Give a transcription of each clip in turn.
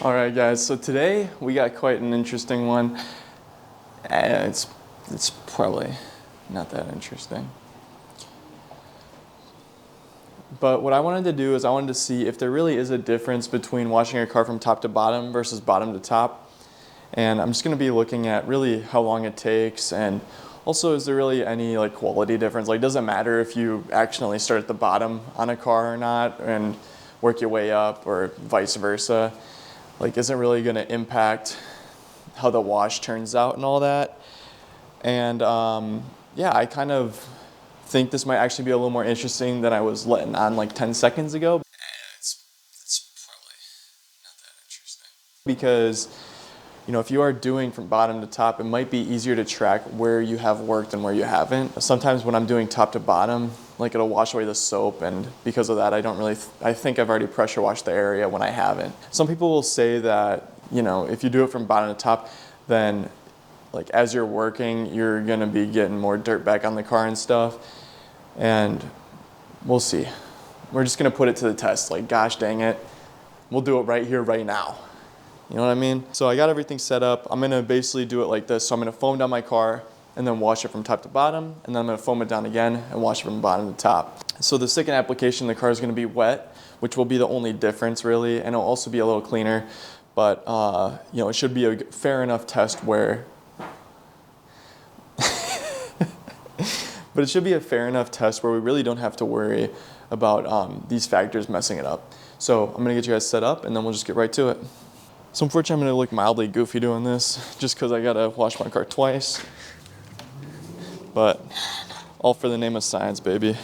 All right, guys, so today we got quite an interesting one. It's probably not that interesting. But what I wanted to do is I wanted to see if there really is a difference between washing your car from top to bottom versus bottom to top. And I'm just going to be looking at really how long it takes, and also is there really any like quality difference? Like, does it matter if you accidentally start at the bottom on a car or not and work your way up, or vice versa? Like, is it really going to impact how the wash turns out and all that? And yeah, I kind of think this might actually be a little more interesting than I was letting on like 10 seconds ago. It's probably not that interesting. Because, you know, if you are doing from bottom to top, it might be easier to track where you have worked and where you haven't. Sometimes when I'm doing top to bottom, like it'll wash away the soap, and because of that, I think I've already pressure washed the area when I haven't. Some people will say that, you know, if you do it from bottom to top, then like as you're working, you're gonna be getting more dirt back on the car and stuff. And we'll see. We're just gonna put it to the test. Like, gosh dang it, we'll do it right here, right now. You know what I mean? So I got everything set up. I'm gonna basically do it like this. So I'm gonna foam down my car and then wash it from top to bottom, and then I'm gonna foam it down again and wash it from bottom to top. So the second application, the car is gonna be wet, which will be the only difference really, and it'll also be a little cleaner, but you know, it should be a fair enough test where but it should be a fair enough test where we really don't have to worry about these factors messing it up. So I'm gonna get you guys set up, and then we'll just get right to it. So unfortunately, I'm gonna look mildly goofy doing this just because I gotta wash my car twice. But all for the name of science, baby.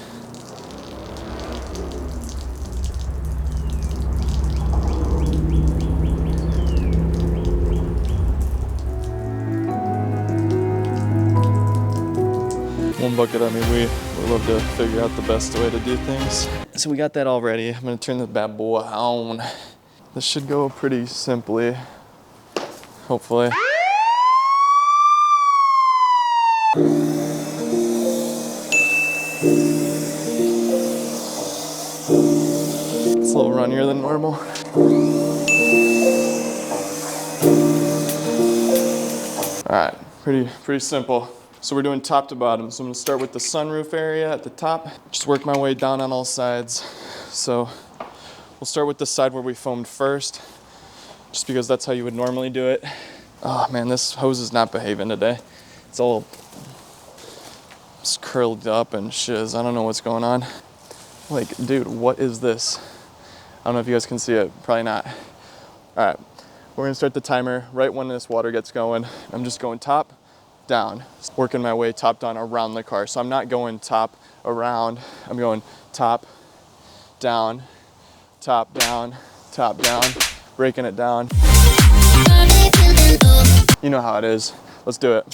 One bucket, I mean, we love to figure out the best way to do things. So we got that all ready. I'm gonna turn the bad boy on. This should go pretty simply, hopefully. It's a little runnier than normal. All right, pretty simple. So we're doing top to bottom. So I'm gonna start with the sunroof area at the top, just work my way down on all sides. So we'll start with the side where we foamed first, just because that's how you would normally do it. Oh man, this hose is not behaving today. It's all just curled up and shiz. I don't know what's going on. Like, dude, what is this? I don't know if you guys can see it, probably not. All right, we're gonna start the timer right when this water gets going. I'm just going top, down, working my way top down around the car. So I'm not going top, around, I'm going top, down, top, down, top, down, breaking it down. You know how it is. Let's do it.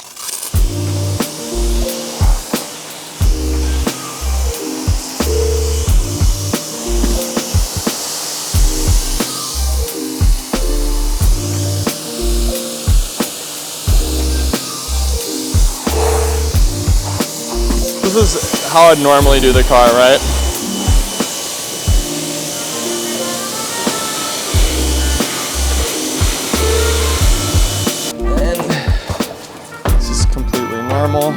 This is how I'd normally do the car, right? And this is completely normal.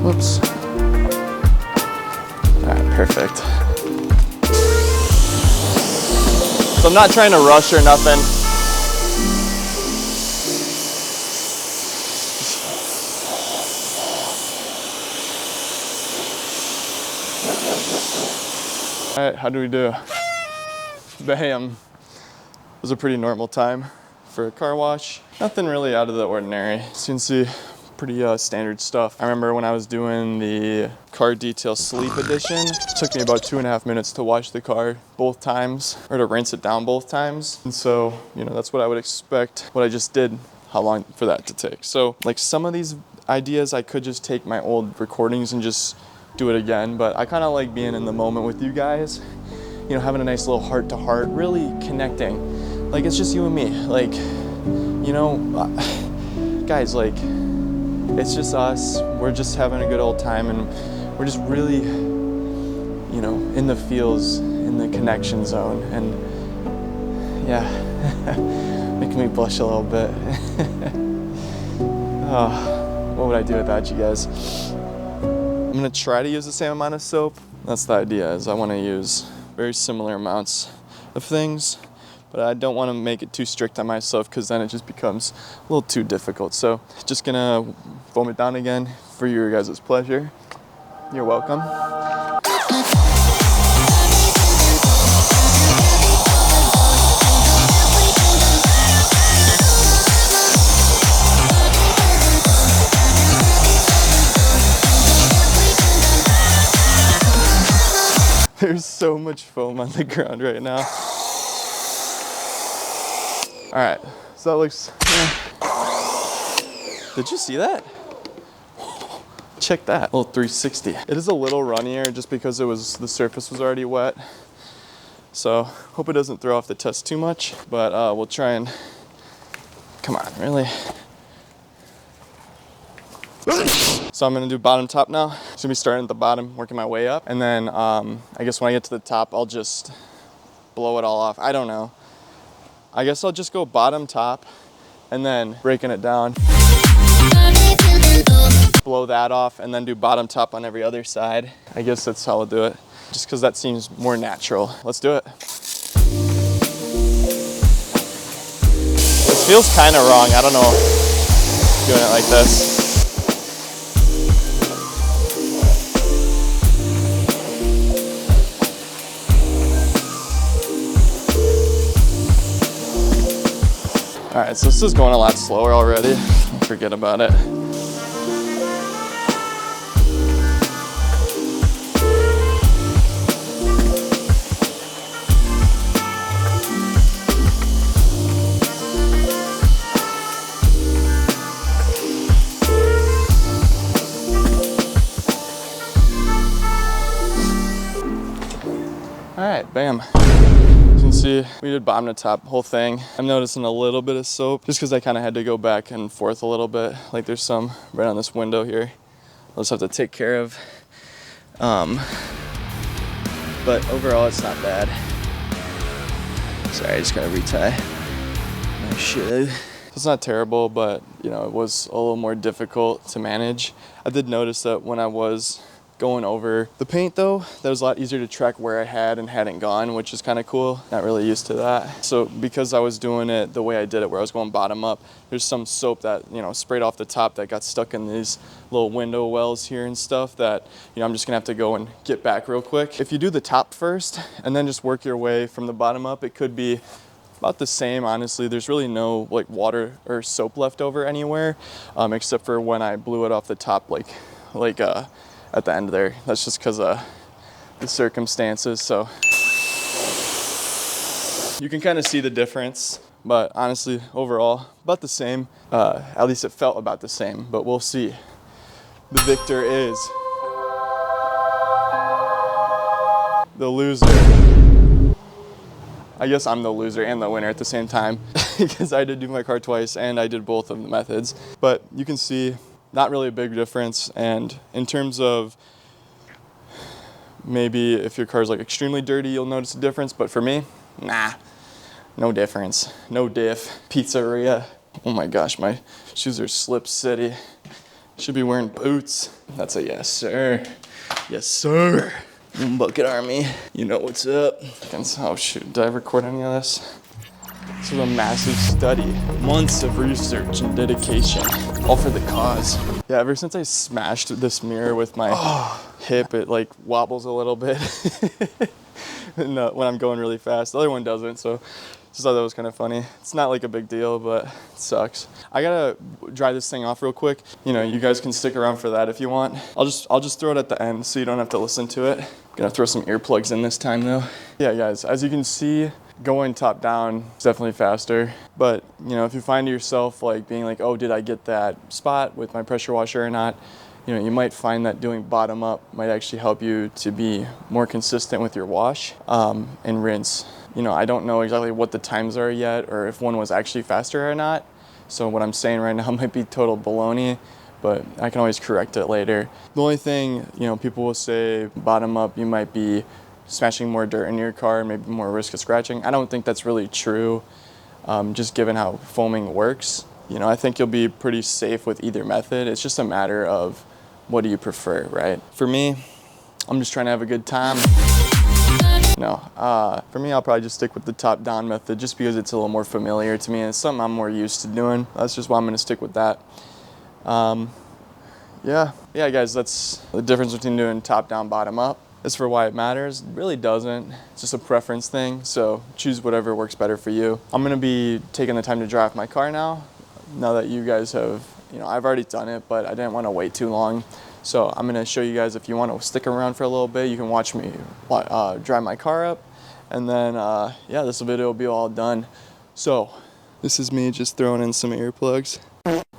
Whoops. All right, perfect. So I'm not trying to rush or nothing. All right, how do we do? Bam. It was a pretty normal time for a car wash. Nothing really out of the ordinary. As you can see, pretty standard stuff. I remember when I was doing the car detail sleep edition, it took me about 2.5 minutes to wash the car both times, or to rinse it down both times. And so, you know, that's what I would expect. What I just did, how long for that to take. So like some of these ideas, I could just take my old recordings and just do it again, but I kind of like being in the moment with you guys, you know, having a nice little heart to heart, really connecting. Like, it's just you and me. Like, you know, guys, like, it's just us. We're just having a good old time, and we're just really, you know, in the feels, in the connection zone. And Yeah, making me blush a little bit. Oh, what would I do without you guys? I'm gonna try to use the same amount of soap. That's the idea, is I wanna use very similar amounts of things, but I don't wanna make it too strict on myself because then it just becomes a little too difficult. So just gonna foam it down again for your guys' pleasure. You're welcome. There's so much foam on the ground right now. All right, so that looks, did you see that? Check that, little 360. It is a little runnier just because the surface was already wet. So hope it doesn't throw off the test too much, but we'll try and, come on, really? So I'm gonna do bottom top now. Just gonna be starting at the bottom, working my way up. And then I guess when I get to the top, I'll just blow it all off. I don't know. I guess I'll just go bottom top and then breaking it down. Blow that off and then do bottom top on every other side. I guess that's how I'll do it. Just because that seems more natural. Let's do it. This feels kind of wrong. I don't know, doing it like this. All right, so this is going a lot slower already. Forget about it. All right, bam. As you can see, we did bottom to top, whole thing. I'm noticing a little bit of soap just because I kind of had to go back and forth a little bit. Like there's some right on this window here. I'll just have to take care of. But overall, it's not bad. Sorry, I just gotta retie my shit. It's not terrible, but you know, it was a little more difficult to manage. I did notice that when I was going over the paint though, that was a lot easier to track where I had and hadn't gone, which is kind of cool. Not really used to that. So because I was doing it the way I did it, where I was going bottom up, there's some soap that, you know, sprayed off the top that got stuck in these little window wells here and stuff that, you know, I'm just gonna have to go and get back real quick. If you do the top first and then just work your way from the bottom up, it could be about the same, honestly. There's really no like water or soap left over anywhere, except for when I blew it off the top, like at the end there. That's just because of the circumstances. So you can kind of see the difference, but honestly, overall, about the same. At least it felt about the same, but we'll see. The victor is the loser. I guess I'm the loser and the winner at the same time because I did do my car twice and I did both of the methods. But you can see not really a big difference. And in terms of maybe if your car's like extremely dirty, you'll notice a difference. But for me, nah, no difference. No diff. Pizzeria. Oh my gosh, my shoes are Slip City. Should be wearing boots. That's a yes, sir. Yes, sir. Bucket Army. You know what's up. Oh shoot, did I record any of this? This was a massive study. Months of research and dedication. All for the cause. Yeah, ever since I smashed this mirror with my hip, it like wobbles a little bit and, when I'm going really fast. The other one doesn't, so just thought that was kind of funny. It's not like a big deal, but it sucks. I gotta dry this thing off real quick. You know, you guys can stick around for that if you want. I'll just throw it at the end so you don't have to listen to it. Gonna throw some earplugs in this time though. Yeah, guys, as you can see, going top down is definitely faster. But you know, if you find yourself like being like, oh, did I get that spot with my pressure washer or not? You know, you might find that doing bottom up might actually help you to be more consistent with your wash and rinse. You know, I don't know exactly what the times are yet or if one was actually faster or not. So what I'm saying right now might be total baloney, but I can always correct it later. The only thing, you know, people will say bottom up, you might be smashing more dirt in your car, maybe more risk of scratching. I don't think that's really true, just given how foaming works. You know, I think you'll be pretty safe with either method. It's just a matter of what do you prefer, right? For me, I'm just trying to have a good time. No, for me, I'll probably just stick with the top-down method just because it's a little more familiar to me and it's something I'm more used to doing. That's just why I'm gonna stick with that. Yeah, guys, that's the difference between doing top-down, bottom-up. As for why it matters, it really doesn't. It's just a preference thing, so choose whatever works better for you. I'm gonna be taking the time to dry off my car now that you guys have, you know, I've already done it, but I didn't want to wait too long. So I'm gonna show you guys, if you want to stick around for a little bit, you can watch me dry my car up, and then yeah, this video will be all done. So this is me just throwing in some earplugs.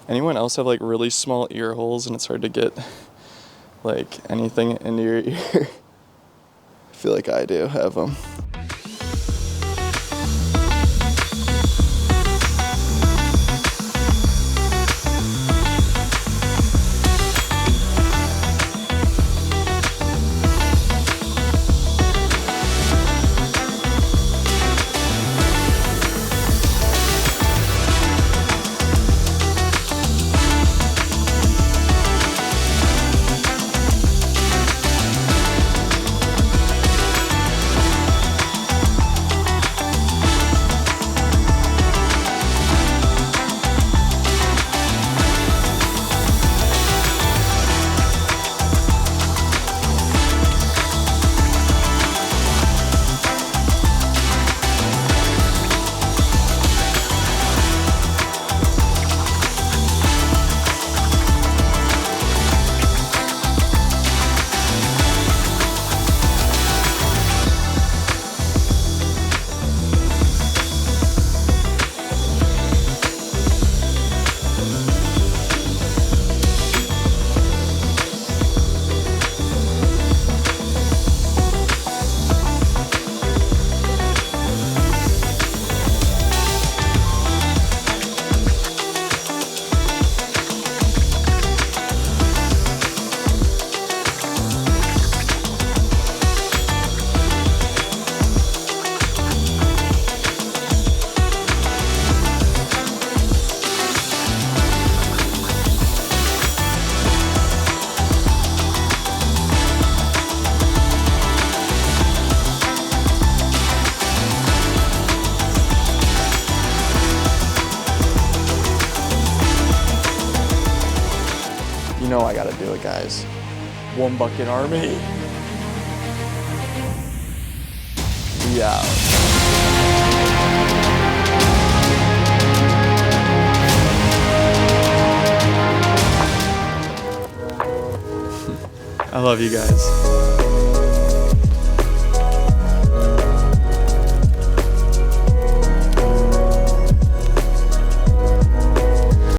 Anyone else have like really small ear holes and it's hard to get like anything into your ear? I feel like I do have them. You know I gotta do it, guys. One Bucket Army. We out. I love you guys.